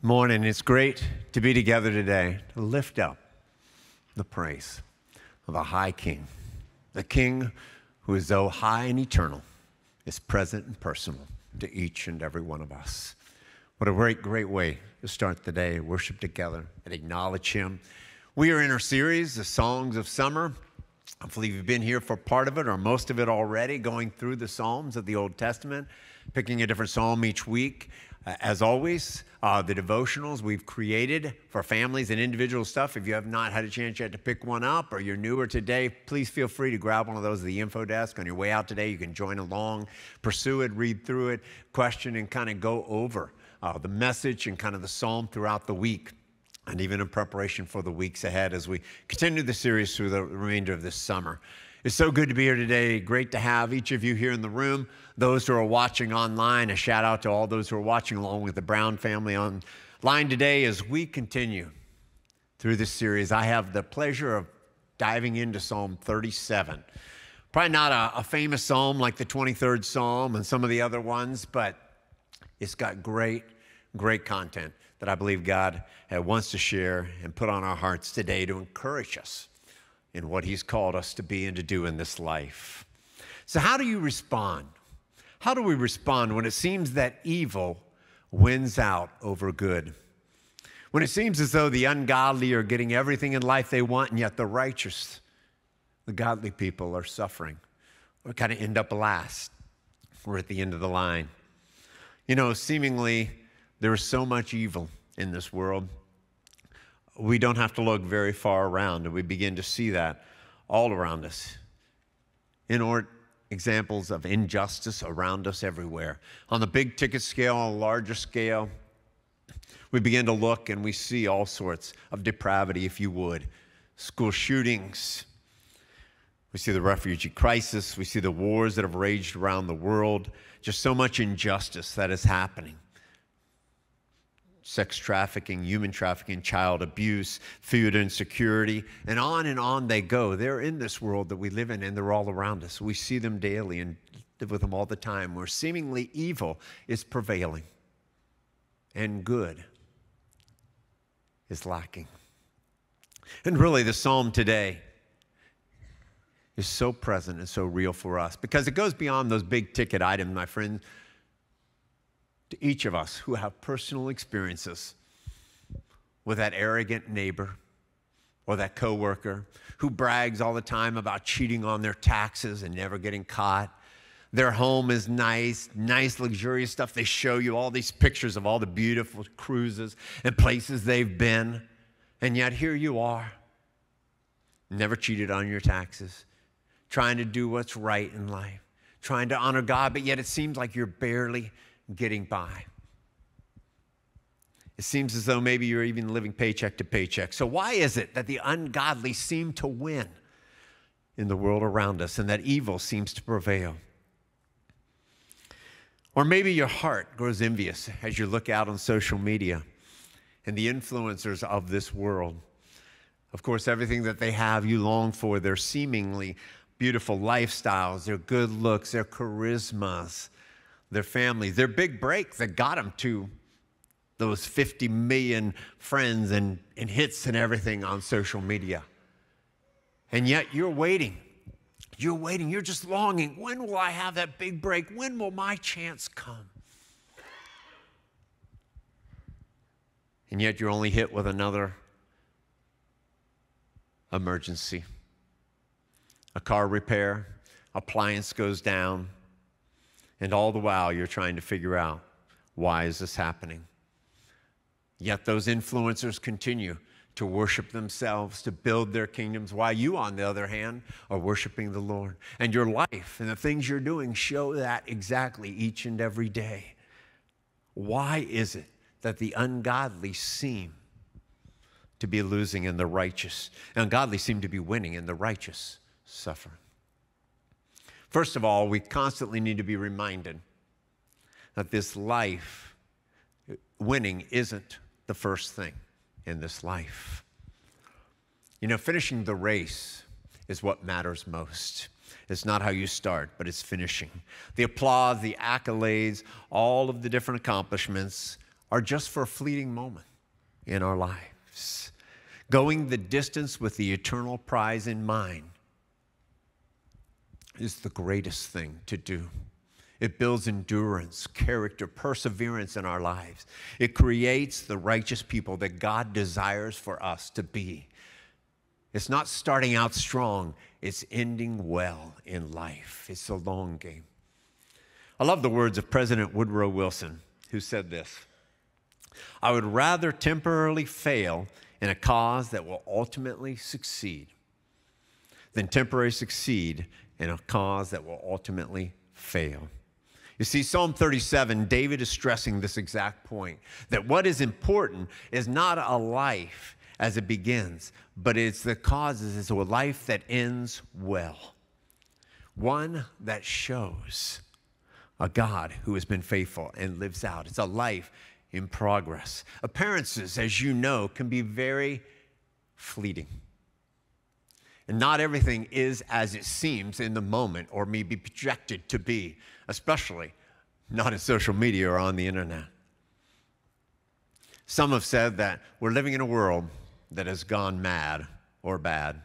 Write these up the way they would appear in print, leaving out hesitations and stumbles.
Morning. It's great to be together today to lift up the praise of a high King, the King who is though high and eternal, is present and personal to each and every one of us. What a great way to start the day, worship together and acknowledge Him. We are in our series, The Songs of Summer. Hopefully you've been here for part of it or most of it already, going through the Psalms of the Old Testament, picking a different psalm each week. As always, the devotionals we've created for families and individual stuff. If you have not had a chance yet to pick one up or you're newer today, please feel free to grab one of those at the info desk. On your way out today, you can join along, pursue it, read through it, question, and kind of go over the message and kind of the psalm throughout the week, and even in preparation for the weeks ahead as we continue the series through the remainder of this summer. It's so good to be here today. Great to have each of you here in the room. Those who are watching online, a shout out to all those who are watching along with the Brown family online today as we continue through this series. I have the pleasure of diving into Psalm 37. Probably not a famous psalm like the 23rd Psalm and some of the other ones, but it's got great content that I believe God wants to share and put on our hearts today to encourage us in what He's called us to be and to do in this life. So how do you respond? How do we respond when it seems that evil wins out over good? When it seems as though the ungodly are getting everything in life they want, and yet the righteous, the godly people are suffering or kind of end up last. We're at the end of the line. You know, seemingly there is so much evil in this world. We don't have to look very far around, and we begin to see that all around us. Examples of injustice around us everywhere. On the big ticket scale, on a larger scale, we begin to look and we see all sorts of depravity, if you would. School shootings. We see the refugee crisis. We see the wars that have raged around the world. Just so much injustice that is happening. Sex trafficking, human trafficking, child abuse, food insecurity, and on they go. They're in this world that we live in, and they're all around us. We see them daily and live with them all the time, where seemingly evil is prevailing and good is lacking. And really, the psalm today is so present and so real for us because it goes beyond those big ticket items, my friend, to each of us who have personal experiences with that arrogant neighbor or that coworker who brags all the time about cheating on their taxes and never getting caught. Their home is nice, luxurious stuff. They show you all these pictures of all the beautiful cruises and places they've been. And yet here you are, never cheated on your taxes, trying to do what's right in life, trying to honor God, but yet it seems like you're barely getting by. It seems as though maybe you're even living paycheck to paycheck. So why is it that the ungodly seem to win in the world around us and that evil seems to prevail? Or maybe your heart grows envious as you look out on social media and the influencers of this world. Of course, everything that they have you long for, their seemingly beautiful lifestyles, their good looks, their charismas, their families, their big break that got them to those 50 million friends and hits and everything on social media. And yet you're waiting. You're just longing. When will I have that big break? When will my chance come? And yet you're only hit with another emergency. A car repair, appliance goes down, and all the while, you're trying to figure out, why is this happening? Yet those influencers continue to worship themselves, to build their kingdoms, while you, on the other hand, are worshiping the Lord. And your life and the things you're doing show that exactly each and every day. Why is it that the ungodly seem to be losing and the righteous, ungodly seem to be winning and the righteous suffer? First of all, we constantly need to be reminded that this life, winning isn't the first thing in this life. You know, finishing the race is what matters most. It's not how you start, but it's finishing. The applause, the accolades, all of the different accomplishments are just for a fleeting moment in our lives. Going the distance with the eternal prize in mind is the greatest thing to do. It builds endurance, character, perseverance in our lives. It creates the righteous people that God desires for us to be. It's not starting out strong, it's ending well in life. It's a long game. I love the words of President Woodrow Wilson, who said this: "I would rather temporarily fail in a cause that will ultimately succeed than temporarily succeed in a cause that will ultimately fail." You see, Psalm 37, David is stressing this exact point, that what is important is not a life as it begins, but it's the causes, it's a life that ends well. One that shows a God who has been faithful and lives out. It's a life in progress. Appearances, as you know, can be very fleeting. And not everything is as it seems in the moment or may be projected to be, especially not in social media or on the internet. Some have said that we're living in a world that has gone mad or bad.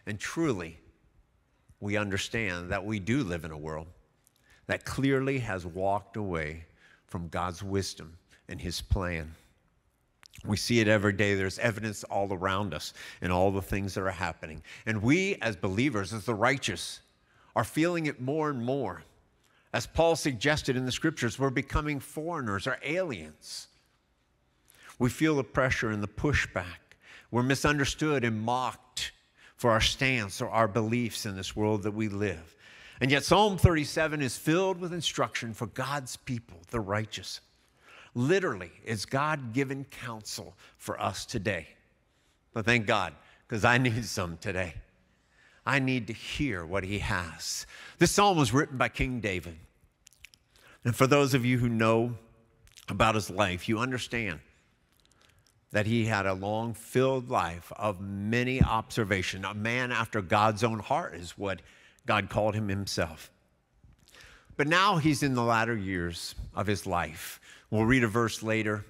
And truly, we understand that we do live in a world that clearly has walked away from God's wisdom and his plan. We see it every day. There's evidence all around us in all the things that are happening. And we, as believers, as the righteous, are feeling it more and more. As Paul suggested in the scriptures, we're becoming foreigners or aliens. We feel the pressure and the pushback. We're misunderstood and mocked for our stance or our beliefs in this world that we live. And yet Psalm 37 is filled with instruction for God's people, the righteous. Literally, it's God-given counsel for us today. But thank God, because I need some today. I need to hear what he has. This psalm was written by King David. And for those of you who know about his life, you understand that he had a long, filled life of many observations. A man after God's own heart is what God called him himself. But now he's in the latter years of his life. We'll read a verse later.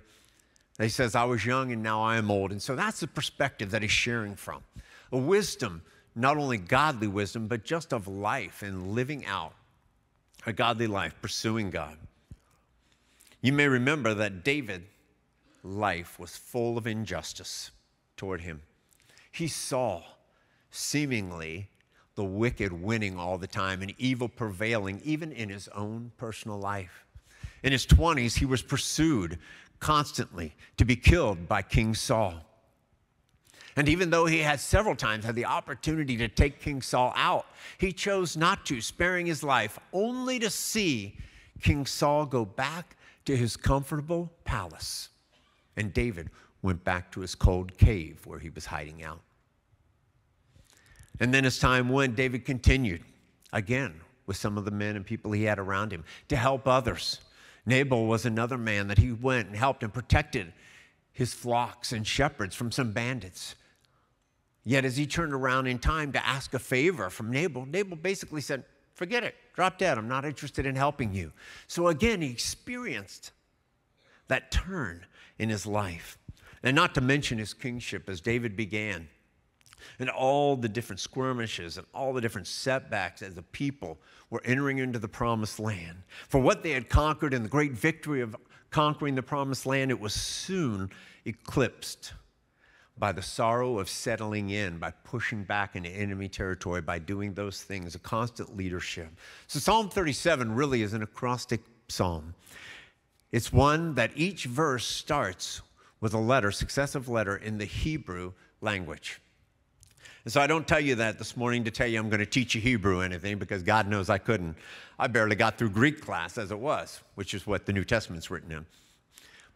He says, "I was young and now I am old." And so that's the perspective that he's sharing from. A wisdom, not only godly wisdom, but just of life and living out a godly life, pursuing God. You may remember that David's life was full of injustice toward him. He saw seemingly the wicked winning all the time and evil prevailing even in his own personal life. In his 20s, he was pursued constantly to be killed by King Saul. And even though he had several times had the opportunity to take King Saul out, he chose not to, sparing his life, only to see King Saul go back to his comfortable palace. And David went back to his cold cave where he was hiding out. And then as time went, David continued, again, with some of the men and people he had around him, to help others. Nabal was another man that he went and helped and protected his flocks and shepherds from some bandits. Yet as he turned around in time to ask a favor from Nabal, Nabal basically said, "Forget it, drop dead, I'm not interested in helping you." So again, he experienced that turn in his life. And not to mention his kingship as David began. And all the different skirmishes and all the different setbacks as the people were entering into the promised land. For what they had conquered and the great victory of conquering the promised land, it was soon eclipsed by the sorrow of settling in, by pushing back into enemy territory, by doing those things, a constant leadership. So Psalm 37 really is an acrostic psalm. It's one that each verse starts with a letter, successive letter in the Hebrew language. And so I don't tell you that this morning to tell you I'm going to teach you Hebrew or anything, because God knows I couldn't. I barely got through Greek class as it was, which is what the New Testament's written in.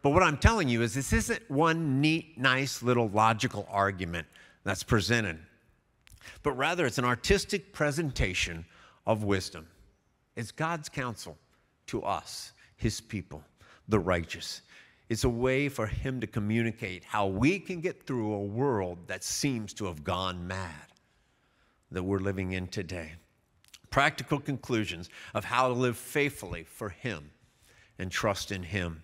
But what I'm telling you is this isn't one neat, nice little logical argument that's presented, but rather it's an artistic presentation of wisdom. It's God's counsel to us, his people, the righteous. It's a way for him to communicate how we can get through a world that seems to have gone mad that we're living in today. Practical conclusions of how to live faithfully for him and trust in him.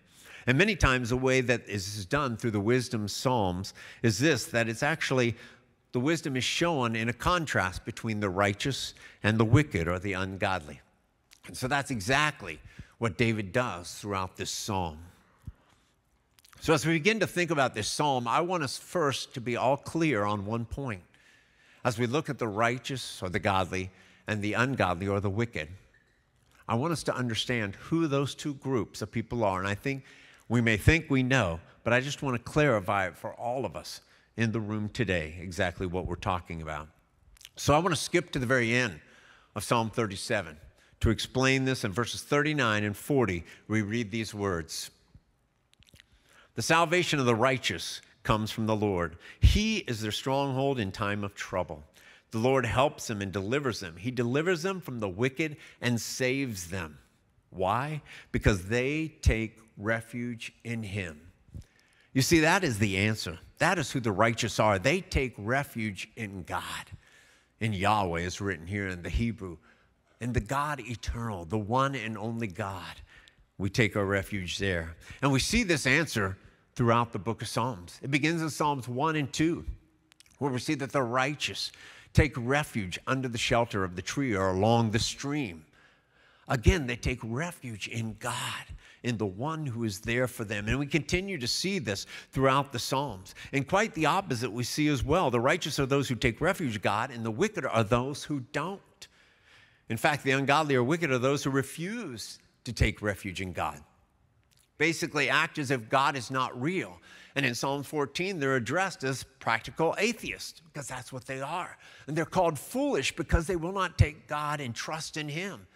And many times the way that this is done through the wisdom psalms is this, that it's actually, the wisdom is shown in a contrast between the righteous and the wicked or the ungodly. And so that's exactly what David does throughout this psalm. So as we begin to think about this psalm, I want us first to be all clear on one point. As we look at the righteous or the godly and the ungodly or the wicked, I want us to understand who those two groups of people are. And I think we may think we know, but I just want to clarify it for all of us in the room today, exactly what we're talking about. So I want to skip to the very end of Psalm 37 to explain this. In verses 39 and 40, we read these words. The salvation of the righteous comes from the Lord. He is their stronghold in time of trouble. The Lord helps them and delivers them. He delivers them from the wicked and saves them. Why? Because they take refuge in him. You see, that is the answer. That is who the righteous are. They take refuge in God. In Yahweh is written here in the Hebrew. In the God eternal, the one and only God. We take our refuge there. And we see this answer throughout the book of Psalms. It begins in Psalms 1 and 2, where we see that the righteous take refuge under the shelter of the tree or along the stream. Again, they take refuge in God, in the one who is there for them. And we continue to see this throughout the Psalms. And quite the opposite we see as well. The righteous are those who take refuge in God, and the wicked are those who don't. In fact, the ungodly or wicked are those who refuse to take refuge in God. Basically act as if God is not real. And in Psalm 14, they're addressed as practical atheists because that's what they are. And they're called foolish because they will not take God and trust in him.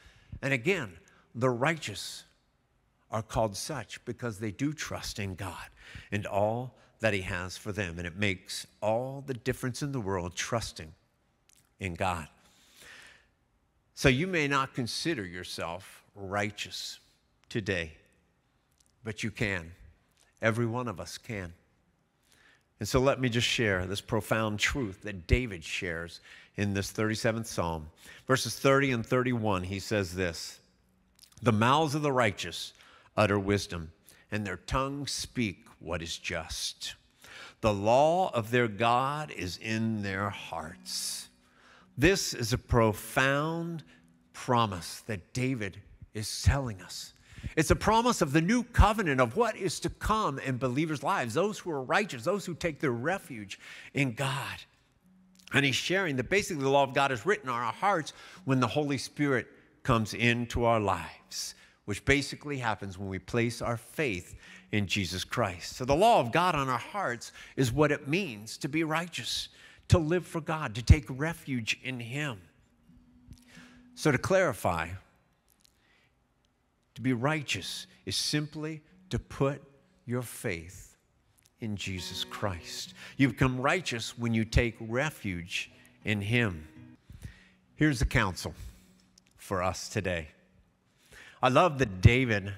And again, the righteous are called such because they do trust in God and all that he has for them. And it makes all the difference in the world trusting in God. So you may not consider yourself righteous today, but you can. Every one of us can. And so let me just share this profound truth that David shares in this 37th Psalm. Verses 30 and 31, he says this, the mouths of the righteous utter wisdom, and their tongues speak what is just. The law of their God is in their hearts. This is a profound promise that David is telling us. It's a promise of the new covenant of what is to come in believers' lives, those who are righteous, those who take their refuge in God. And he's sharing that basically the law of God is written on our hearts when the Holy Spirit comes into our lives, which basically happens when we place our faith in Jesus Christ. So the law of God on our hearts is what it means to be righteous, to live for God, to take refuge in him. So to clarify, to be righteous is simply to put your faith in Jesus Christ. You become righteous when you take refuge in him. Here's the counsel for us today. I love that David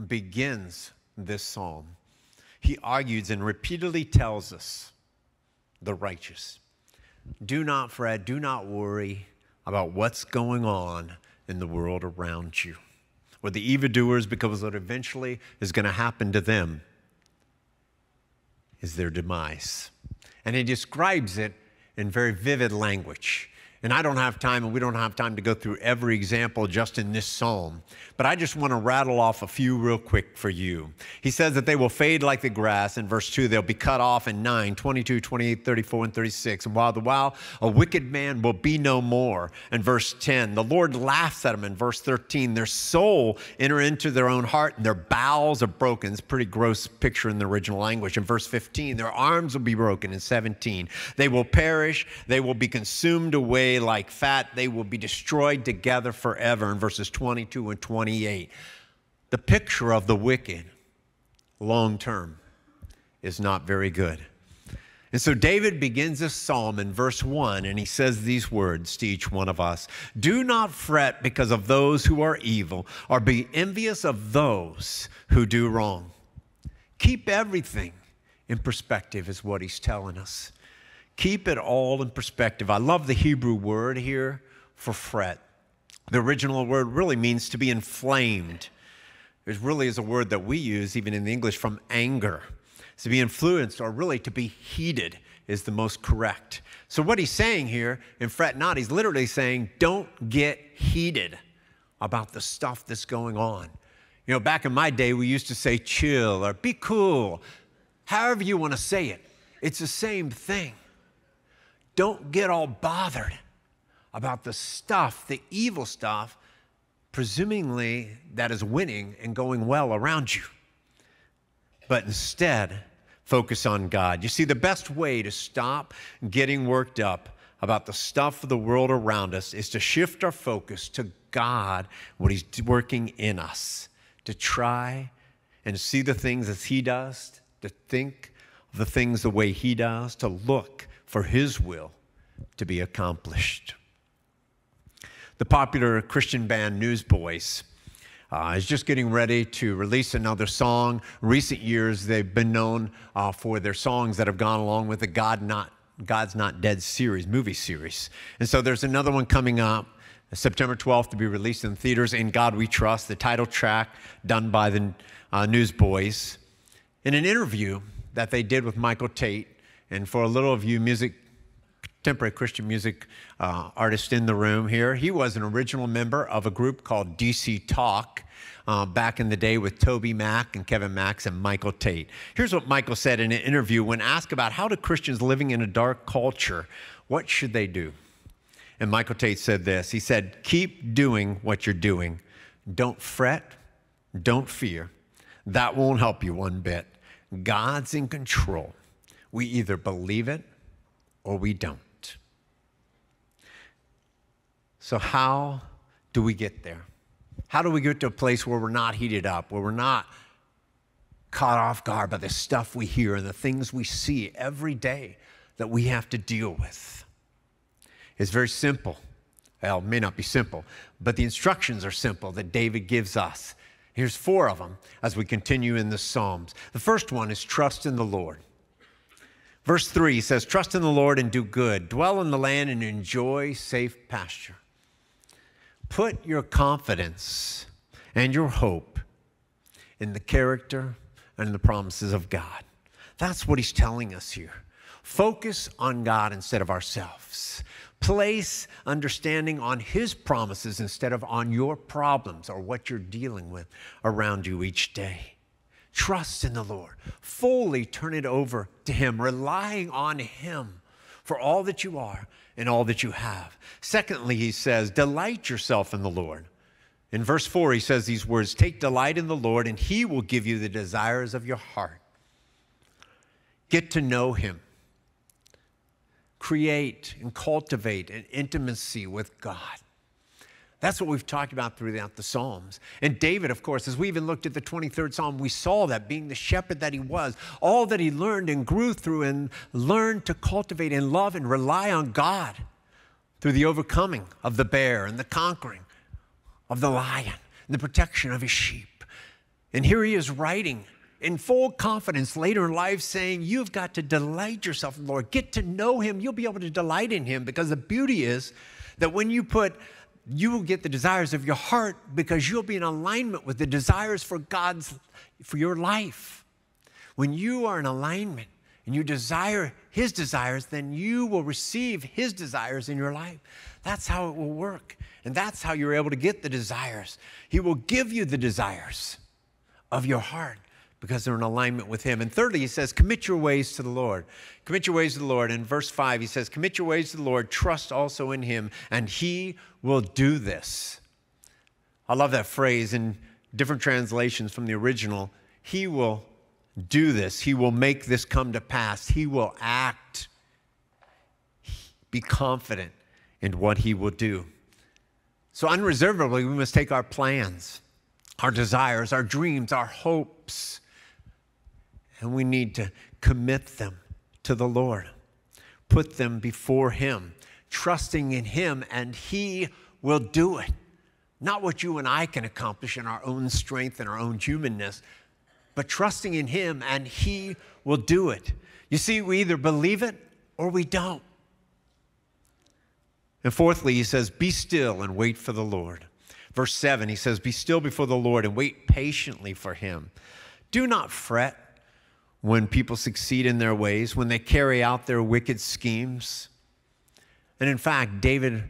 begins this psalm. He argues and repeatedly tells us, the righteous, do not fret, do not worry about what's going on in the world around you. Or the evildoers, because what eventually is going to happen to them is their demise. And he describes it in very vivid language. And I don't have time, and we don't have time to go through every example just in this psalm. But I just want to rattle off a few real quick for you. He says that they will fade like the grass. In verse 2, they'll be cut off in 9, 22, 28, 34, and 36. And while a wicked man will be no more. In verse 10, the Lord laughs at them. In verse 13, their soul enter into their own heart, and their bowels are broken. It's a pretty gross picture in the original language. In verse 15, their arms will be broken. In 17, they will perish. They will be consumed away like fat. They will be destroyed together forever. In verses 22 and 28, the picture of the wicked long term is not very good. And so David begins this psalm in verse 1, and he says these words to each one of us. Do not fret because of those who are evil, or be envious of those who do wrong. Keep everything in perspective is what he's telling us. Keep it all in perspective. I love the Hebrew word here for fret. The original word really means to be inflamed, It really is a word that we use even in the English from anger. To be influenced, or really to be heated, is the most correct. So what he's saying here in fret not, he's literally saying, don't get heated about the stuff that's going on. You know, back in my day, we used to say chill or be cool. However you want to say it, it's the same thing. Don't get all bothered about the stuff, the evil stuff, presumably that is winning and going well around you. But instead, focus on God. You see, the best way to stop getting worked up about the stuff of the world around us is to shift our focus to God, what he's working in us, to try and see the things as he does, to think of the things the way he does, to look for his will to be accomplished. The popular Christian band Newsboys is just getting ready to release another song. In recent years, they've been known for their songs that have gone along with the God's Not Dead series, movie series. And so there's another one coming up, September 12th, to be released in theaters, In God We Trust, the title track done by the Newsboys. In an interview that they did with Michael Tate, and for a little of you contemporary Christian music artists in the room here, he was an original member of a group called DC Talk back in the day with Toby Mac and Kevin Max and Michael Tate. Here's what Michael said in an interview when asked about how do Christians living in a dark culture, what should they do? And Michael Tate said this. He said, keep doing what you're doing. Don't fret. Don't fear. That won't help you one bit. God's in control. We either believe it or we don't. So how do we get there? How do we get to a place where we're not heated up, where we're not caught off guard by the stuff we hear and the things we see every day that we have to deal with? It's very simple. Well, it may not be simple, but the instructions are simple that David gives us. Here's 4 of them as we continue in the Psalms. The first one is trust in the Lord. Verse 3 says, trust in the Lord and do good. Dwell in the land and enjoy safe pasture. Put your confidence and your hope in the character and the promises of God. That's what he's telling us here. Focus on God instead of ourselves. Place understanding on his promises instead of on your problems or what you're dealing with around you each day. Trust in the Lord. Fully turn it over to him, relying on him for all that you are and all that you have. Secondly, he says, delight yourself in the Lord. In verse 4, he says these words, take delight in the Lord and he will give you the desires of your heart. Get to know him. Create and cultivate an intimacy with God. That's what we've talked about throughout the Psalms. And David, of course, as we even looked at the 23rd Psalm, we saw that being the shepherd that he was, all that he learned and grew through and learned to cultivate and love and rely on God through the overcoming of the bear and the conquering of the lion and the protection of his sheep. And here he is writing in full confidence later in life saying, you've got to delight yourself in the Lord. Get to know him. You'll be able to delight in him because the beauty is that when you will get the desires of your heart because you'll be in alignment with the desires for your life. When you are in alignment and you desire his desires, then you will receive his desires in your life. That's how it will work. And that's how you're able to get the desires. He will give you the desires of your heart because they're in alignment with him. And thirdly, he says, commit your ways to the Lord. Commit your ways to the Lord. In verse 5, he says, commit your ways to the Lord, trust also in him, and he will do this. I love that phrase in different translations from the original. He will do this. He will make this come to pass. He will act. Be confident in what he will do. So unreservedly, we must take our plans, our desires, our dreams, our hopes, and we need to commit them to the Lord. Put them before him, trusting in him, and he will do it. Not what you and I can accomplish in our own strength and our own humanness, but trusting in him, and he will do it. You see, we either believe it or we don't. And fourthly, he says, be still and wait for the Lord. Verse 7, he says, "Be still before the Lord and wait patiently for him. Do not fret when people succeed in their ways, when they carry out their wicked schemes." And in fact, David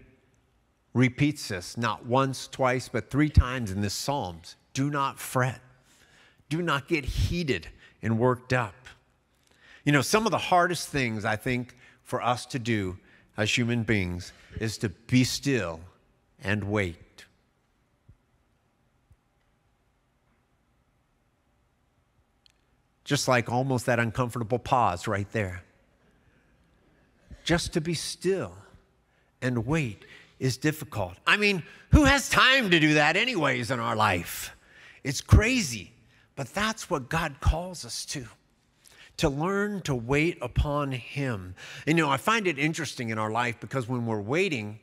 repeats this not once, twice, but 3 times in this Psalms. Do not fret. Do not get heated and worked up. You know, some of the hardest things, I think, for us to do as human beings is to be still and wait. Just like almost that uncomfortable pause right there. Just to be still and wait is difficult. I mean, who has time to do that anyways in our life? It's crazy, but that's what God calls us to learn to wait upon him. And you know, I find it interesting in our life because when we're waiting,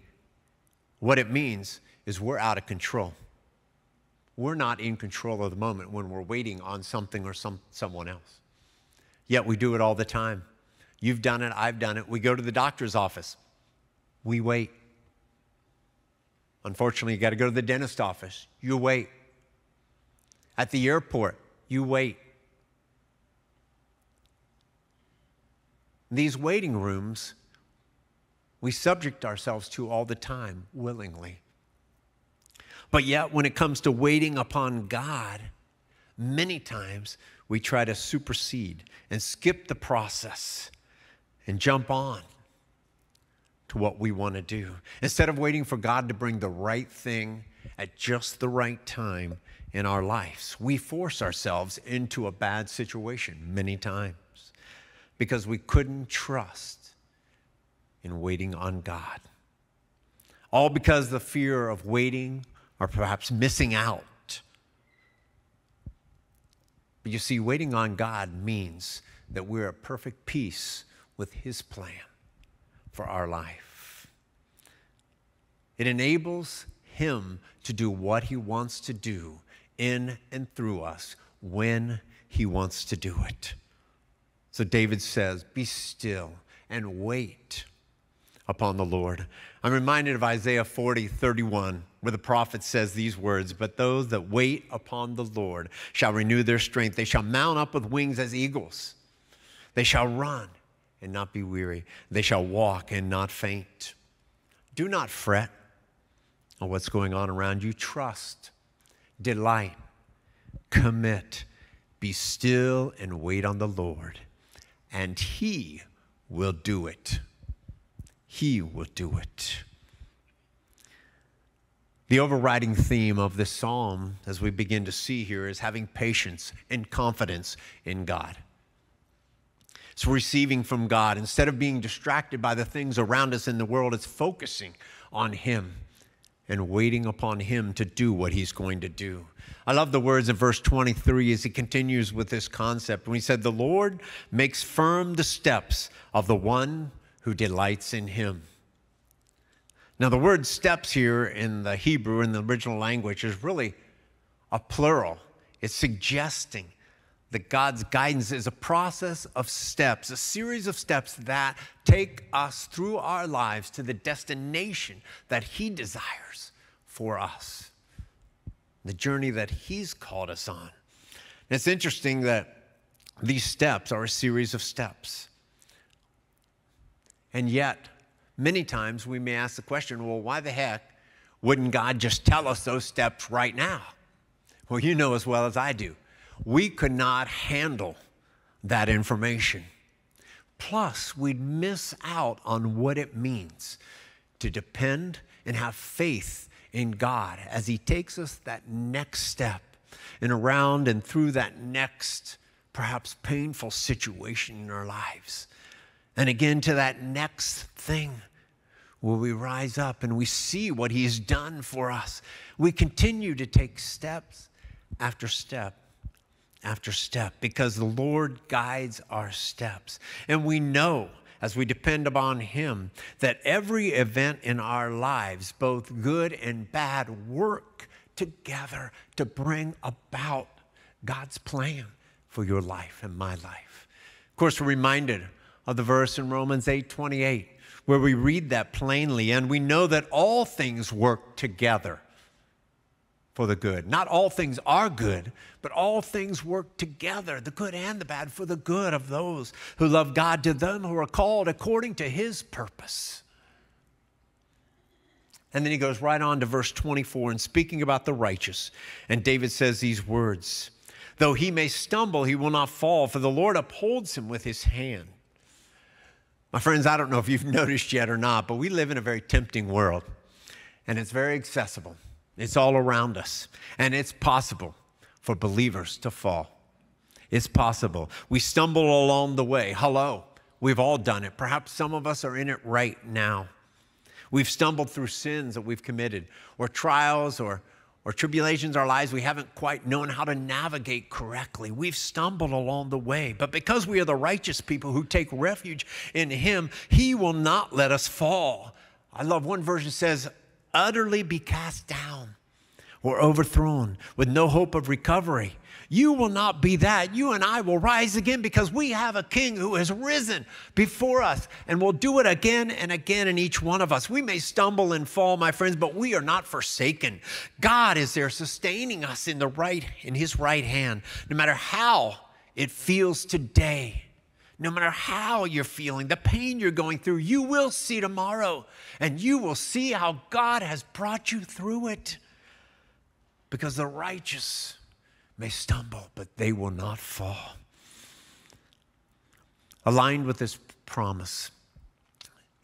what it means is we're out of control. We're not in control of the moment when we're waiting on something or someone else. Yet we do it all the time. You've done it, I've done it. We go to the doctor's office. We wait. Unfortunately, you got to go to the dentist office. You wait. At the airport, you wait. These waiting rooms, we subject ourselves to all the time, willingly. But yet, when it comes to waiting upon God, many times we try to supersede and skip the process and jump on to what we want to do. Instead of waiting for God to bring the right thing at just the right time in our lives, we force ourselves into a bad situation many times because we couldn't trust in waiting on God. All because the fear of waiting or perhaps missing out. But you see, waiting on God means that we're at perfect peace with his plan for our life. It enables him to do what he wants to do in and through us when he wants to do it. So David says, "Be still and wait upon the Lord." I'm reminded of Isaiah 40:31, where the prophet says these words, "But those that wait upon the Lord shall renew their strength. They shall mount up with wings as eagles. They shall run and not be weary. They shall walk and not faint." Do not fret on what's going on around you. Trust, delight, commit, be still and wait on the Lord, and he will do it. He will do it. The overriding theme of this psalm, as we begin to see here, is having patience and confidence in God. It's receiving from God. Instead of being distracted by the things around us in the world, it's focusing on him and waiting upon him to do what he's going to do. I love the words of verse 23 as he continues with this concept. When he said, "The Lord makes firm the steps of the one who delights in him." Now, the word steps here in the Hebrew, in the original language, is really a plural. It's suggesting that God's guidance is a process of steps, a series of steps that take us through our lives to the destination that he desires for us, the journey that he's called us on. And it's interesting that these steps are a series of steps. And yet, many times we may ask the question, well, why the heck wouldn't God just tell us those steps right now? Well, you know as well as I do, we could not handle that information. Plus, we'd miss out on what it means to depend and have faith in God as he takes us that next step and around and through that next, perhaps painful situation in our lives. And again, to that next thing where we rise up and we see what he's done for us. We continue to take steps after step after step because the Lord guides our steps. And we know, as we depend upon him, that every event in our lives, both good and bad, work together to bring about God's plan for your life and my life. Of course, we're reminded of the verse in Romans 8:28, where we read that plainly, and we know that all things work together for the good. Not all things are good, but all things work together, the good and the bad, for the good of those who love God, to them who are called according to his purpose. And then he goes right on to verse 24, and speaking about the righteous. And David says these words, though he may stumble, he will not fall, for the Lord upholds him with his hand. My friends, I don't know if you've noticed yet or not, but we live in a very tempting world, and it's very accessible. It's all around us, and it's possible for believers to fall. It's possible. We stumble along the way. Hello, we've all done it. Perhaps some of us are in it right now. We've stumbled through sins that we've committed, or trials or tribulations in our lives we haven't quite known how to navigate correctly. We've stumbled along the way, but because we are the righteous people who take refuge in him, he will not let us fall. I love one version says, utterly be cast down or overthrown with no hope of recovery. You will not be that. You and I will rise again because we have a king who has risen before us and will do it again and again in each one of us. We may stumble and fall, my friends, but we are not forsaken. God is there sustaining us in his right hand, no matter how it feels today. No matter how you're feeling, the pain you're going through, you will see tomorrow, and you will see how God has brought you through it. Because the righteous may stumble, but they will not fall. Aligned with this promise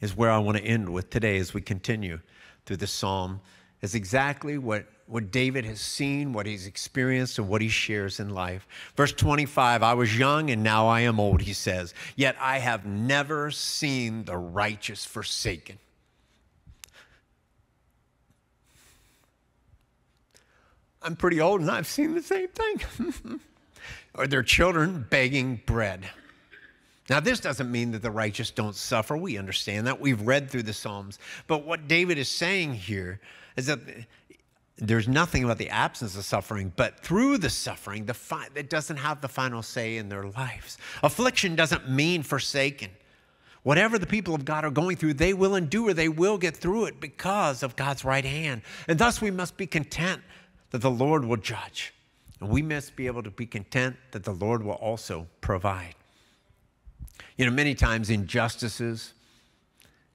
is where I want to end with today as we continue through the psalm, is exactly what David has seen, what he's experienced, and what he shares in life. Verse 25, I was young and now I am old, he says, yet I have never seen the righteous forsaken. I'm pretty old and I've seen the same thing. Or their children begging bread. Now, this doesn't mean that the righteous don't suffer. We understand that. We've read through the Psalms. But what David is saying here is that there's nothing about the absence of suffering, but through the suffering, it doesn't have the final say in their lives. Affliction doesn't mean forsaken. Whatever the people of God are going through, they will endure. They will get through it because of God's right hand. And thus we must be content that the Lord will judge. And we must be able to be content that the Lord will also provide. You know, many times injustices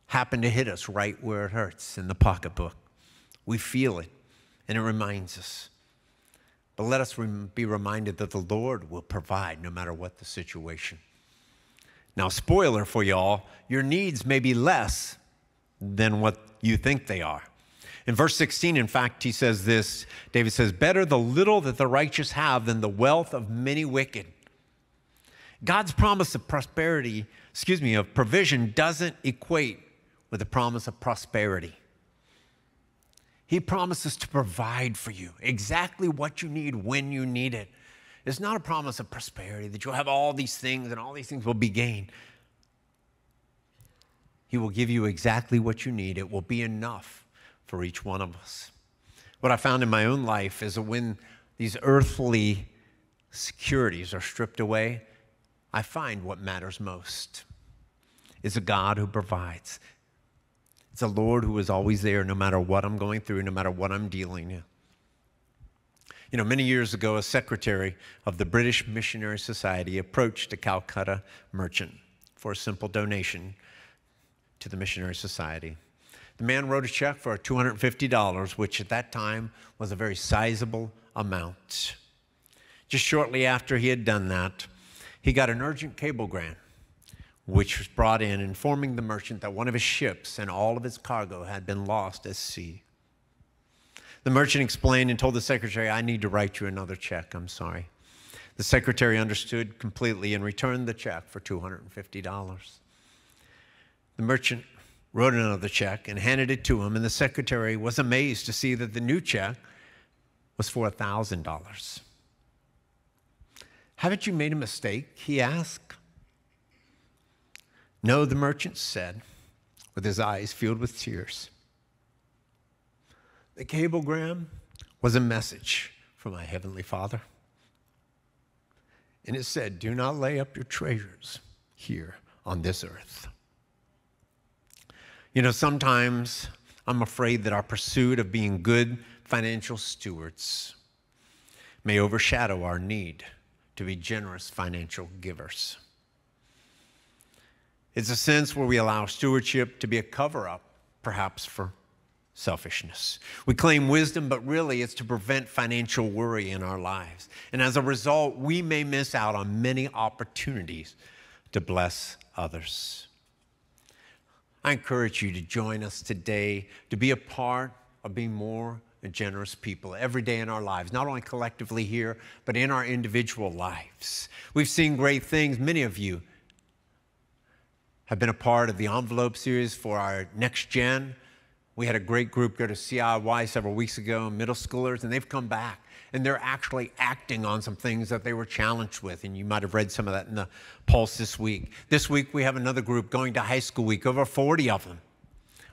happen to hit us right where it hurts, in the pocketbook. We feel it, and it reminds us. But let us be reminded that the Lord will provide no matter what the situation. Now, spoiler for y'all, your needs may be less than what you think they are. In verse 16, in fact, he says this, David says, better the little that the righteous have than the wealth of many wicked. God's promise of of provision doesn't equate with the promise of prosperity. He promises to provide for you exactly what you need when you need it. It's not a promise of prosperity, that you'll have all these things and all these things will be gained. He will give you exactly what you need. It will be enough for each one of us. What I found in my own life is that when these earthly securities are stripped away, I find what matters most is a God who provides. It's a Lord who is always there no matter what I'm going through, no matter what I'm dealing with. You know, many years ago, a secretary of the British Missionary Society approached a Calcutta merchant for a simple donation to the Missionary Society. The man wrote a check for $250, which at that time was a very sizable amount. Just shortly after he had done that, he got an urgent cablegram, which was brought in informing the merchant that one of his ships and all of its cargo had been lost at sea. The merchant explained and told the secretary, I need to write you another check, I'm sorry. The secretary understood completely and returned the check for $250. The merchant wrote another check and handed it to him, and the secretary was amazed to see that the new check was for $1,000. Haven't you made a mistake? He asked. No, the merchant said, with his eyes filled with tears. The cablegram was a message from my Heavenly Father. And it said, do not lay up your treasures here on this earth. You know, sometimes I'm afraid that our pursuit of being good financial stewards may overshadow our need to be generous financial givers. It's a sense where we allow stewardship to be a cover-up, perhaps for selfishness. We claim wisdom, but really it's to prevent financial worry in our lives. And as a result, we may miss out on many opportunities to bless others. I encourage you to join us today to be a part of being more generous people every day in our lives, not only collectively here, but in our individual lives. We've seen great things. Many of you have been a part of the envelope series for our next gen. We had a great group go to CIY several weeks ago, middle schoolers, and they've come back. And they're actually acting on some things that they were challenged with. And you might have read some of that in the Pulse this week. This week, we have another group going to high school week, over 40 of them.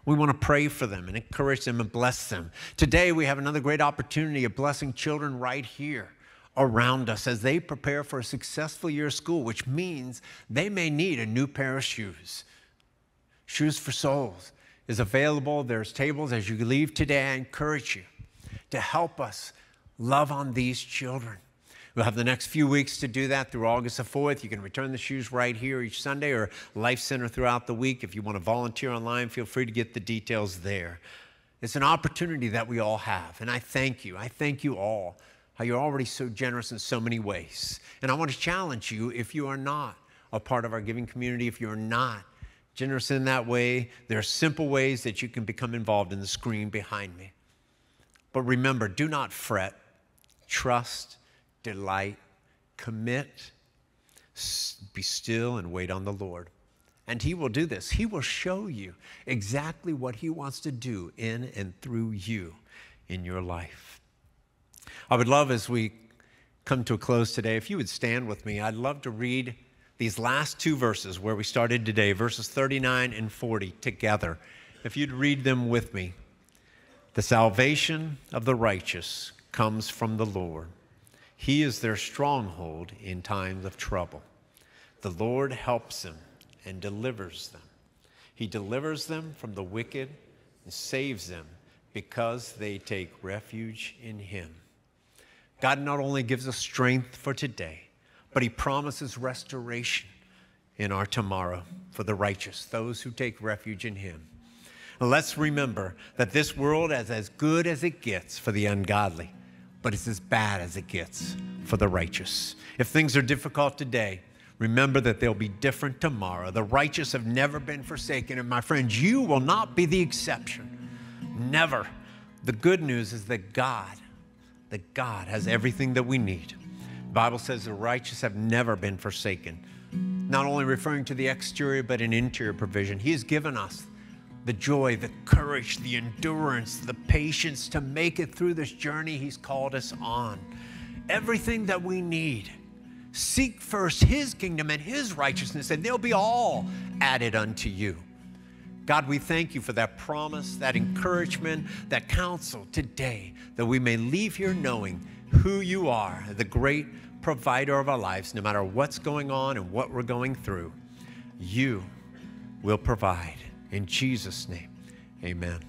We want to pray for them and encourage them and bless them. Today, we have another great opportunity of blessing children right here around us as they prepare for a successful year of school, which means they may need a new pair of shoes. Shoes for Souls is available. There's tables as you leave today. I encourage you to help us love on these children. We'll have the next few weeks to do that through August the 4th. You can return the shoes right here each Sunday or Life Center throughout the week. If you want to volunteer online, feel free to get the details there. It's an opportunity that we all have, and I thank you. I thank you all, how you're already so generous in so many ways. And I want to challenge you, if you are not a part of our giving community, if you're not generous in that way, there are simple ways that you can become involved in the screen behind me. But remember, do not fret. Trust, delight, commit, be still and wait on the Lord. And He will do this. He will show you exactly what He wants to do in and through you in your life. I would love, as we come to a close today, if you would stand with me, I'd love to read these last two verses where we started today, verses 39 and 40 together. If you'd read them with me. The salvation of the righteous comes from the Lord. He is their stronghold in times of trouble. The Lord helps them and delivers them. He delivers them from the wicked and saves them because they take refuge in Him. God not only gives us strength for today, but He promises restoration in our tomorrow for the righteous, those who take refuge in Him. And let's remember that this world is as good as it gets for the ungodly, but it's as bad as it gets for the righteous. If things are difficult today, remember that they'll be different tomorrow. The righteous have never been forsaken, and my friends, you will not be the exception. Never. The good news is that God has everything that we need. The Bible says the righteous have never been forsaken. Not only referring to the exterior, but an interior provision. He has given us the joy, the courage, the endurance, the patience to make it through this journey He's called us on. Everything that we need. Seek first His kingdom and His righteousness, and they'll be all added unto you. God, we thank You for that promise, that encouragement, that counsel today, that we may leave here knowing who You are, the great provider of our lives, no matter what's going on and what we're going through. You will provide. In Jesus' name, amen.